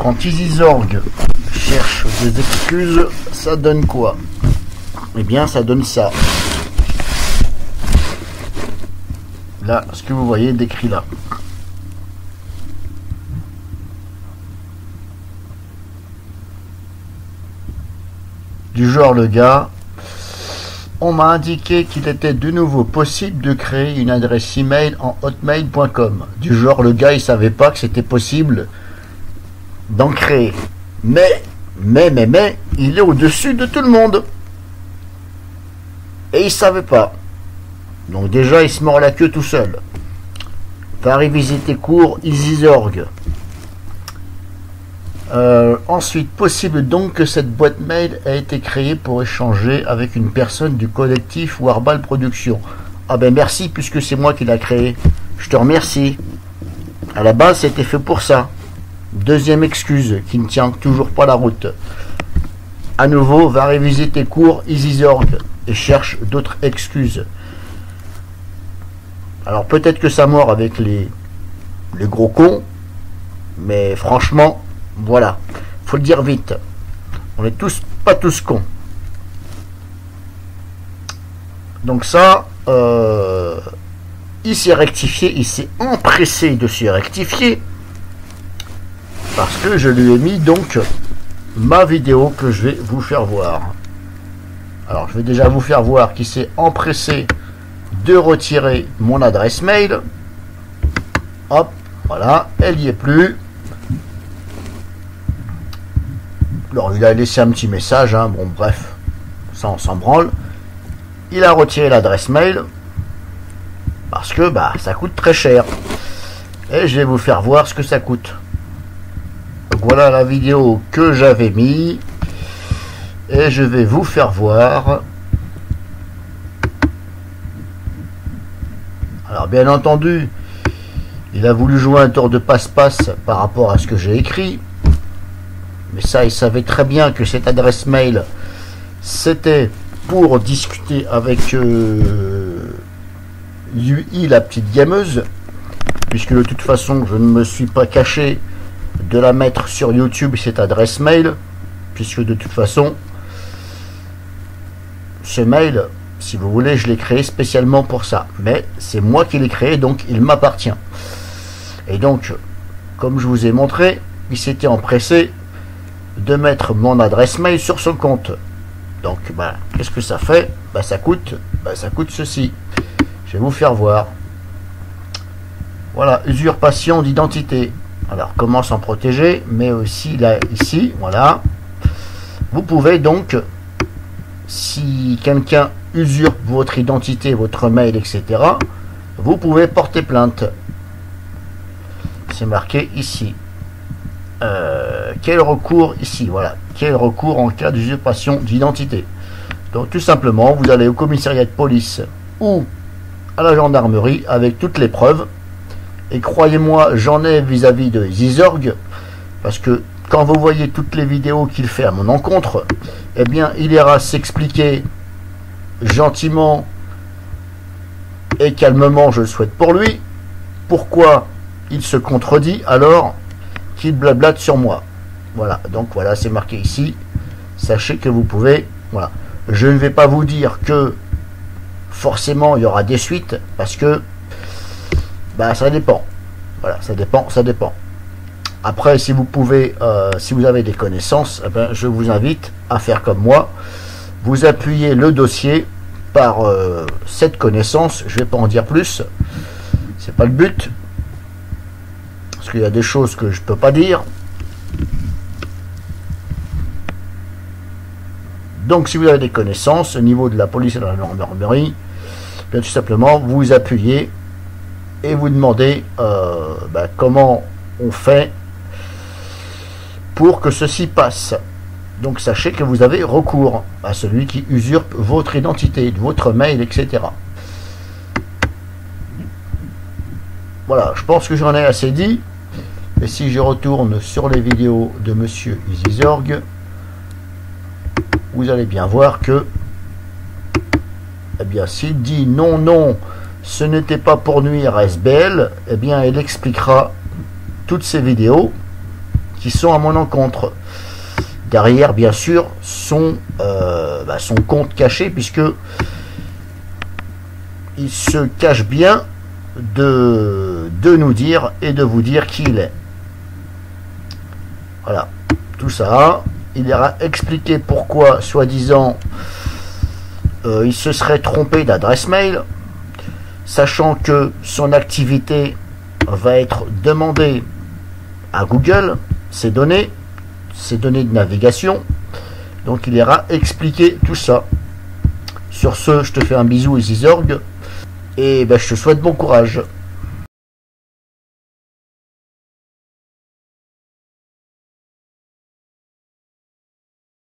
quand EasyZorg cherche des excuses, ça donne quoi? Eh bien, ça donne ça. Là, ce que vous voyez décrit là. Du genre, le gars, on m'a indiqué qu'il était de nouveau possible de créer une adresse email en hotmail.com. Du genre, le gars, il savait pas que c'était possible d'en créer. Mais, il est au-dessus de tout le monde. Et il savait pas. Donc déjà, il se mord la queue tout seul. Va réviser cours EasyZorg. Ensuite, possible donc que cette boîte mail a été créée pour échanger avec une personne du collectif Warball Production. Ah ben merci, puisque c'est moi qui l'a créé. Je te remercie. À la base, c'était fait pour ça. Deuxième excuse qui ne tient toujours pas la route. À nouveau, va réviser tes cours EasyZorg et cherche d'autres excuses. Alors peut-être que ça mord avec les gros cons, mais franchement, voilà, faut le dire vite. On est tous pas tous cons. Donc ça, il s'est rectifié, il s'est empressé de se rectifier parce que je lui ai mis donc ma vidéo que je vais vous faire voir. Alors je vais déjà vous faire voir qu'il s'est empressé de retirer mon adresse mail. Hop, voilà, elle n'y est plus. Alors il a laissé un petit message, hein, bon bref, ça on s'en branle. Il a retiré l'adresse mail parce que bah ça coûte très cher. Et je vais vous faire voir ce que ça coûte. Donc voilà la vidéo que j'avais mis. Et je vais vous faire voir. Alors bien entendu, il a voulu jouer un tour de passe-passe par rapport à ce que j'ai écrit. Mais ça, il savait très bien que cette adresse mail, c'était pour discuter avec UI, la petite gameuse. Puisque de toute façon, je ne me suis pas caché de la mettre sur YouTube, cette adresse mail. Puisque de toute façon, ce mail, si vous voulez, je l'ai créé spécialement pour ça. Mais c'est moi qui l'ai créé, donc il m'appartient. Et donc, comme je vous ai montré, il s'était empressé de mettre mon adresse mail sur son compte. Donc, bah, qu'est-ce que ça fait? Bah, ça coûte ceci. Je vais vous faire voir. Voilà, usurpation d'identité. Alors, comment s'en protéger? Mais aussi là, ici, voilà. Vous pouvez donc, si quelqu'un usurpe votre identité, votre mail, etc., vous pouvez porter plainte. C'est marqué ici. Quel recours ici? Voilà. Quel recours en cas d'usurpation d'identité? Donc tout simplement, vous allez au commissariat de police ou à la gendarmerie avec toutes les preuves. Et croyez-moi, j'en ai vis-à-vis de EasyZorg, parce que quand vous voyez toutes les vidéos qu'il fait à mon encontre, eh bien, il ira s'expliquer gentiment et calmement, je le souhaite pour lui, pourquoi il se contredit alors qu'il blablate sur moi. Voilà, donc voilà, c'est marqué ici. Sachez que vous pouvez, voilà. Je ne vais pas vous dire que forcément il y aura des suites, parce que bah ça dépend. Voilà, ça dépend. Après, si vous pouvez, si vous avez des connaissances, eh ben, je vous invite à faire comme moi. Vous appuyez le dossier par cette connaissance. Je ne vais pas en dire plus. C'est pas le but. Parce qu'il y a des choses que je ne peux pas dire. Donc, si vous avez des connaissances au niveau de la police et de la gendarmerie, bien tout simplement, vous appuyez et vous demandez comment on fait pour que ceci passe. Donc sachez que vous avez recours à celui qui usurpe votre identité, votre mail, etc. Voilà, je pense que j'en ai assez dit. Et si je retourne sur les vidéos de Monsieur EasyZorg, vous allez bien voir que, eh bien, s'il dit non, ce n'était pas pour nuire à SBL, eh bien, il expliquera toutes ces vidéos qui sont à mon encontre. Derrière, bien sûr, son compte caché, puisque il se cache bien de nous dire et de vous dire qui il est. Voilà, tout ça. Il ira expliquer pourquoi, soi-disant, il se serait trompé d'adresse mail, sachant que son activité va être demandée à Google, ses données de navigation. Donc il ira expliquer tout ça. Sur ce, je te fais un bisou, Zizorg, et je te souhaite bon courage.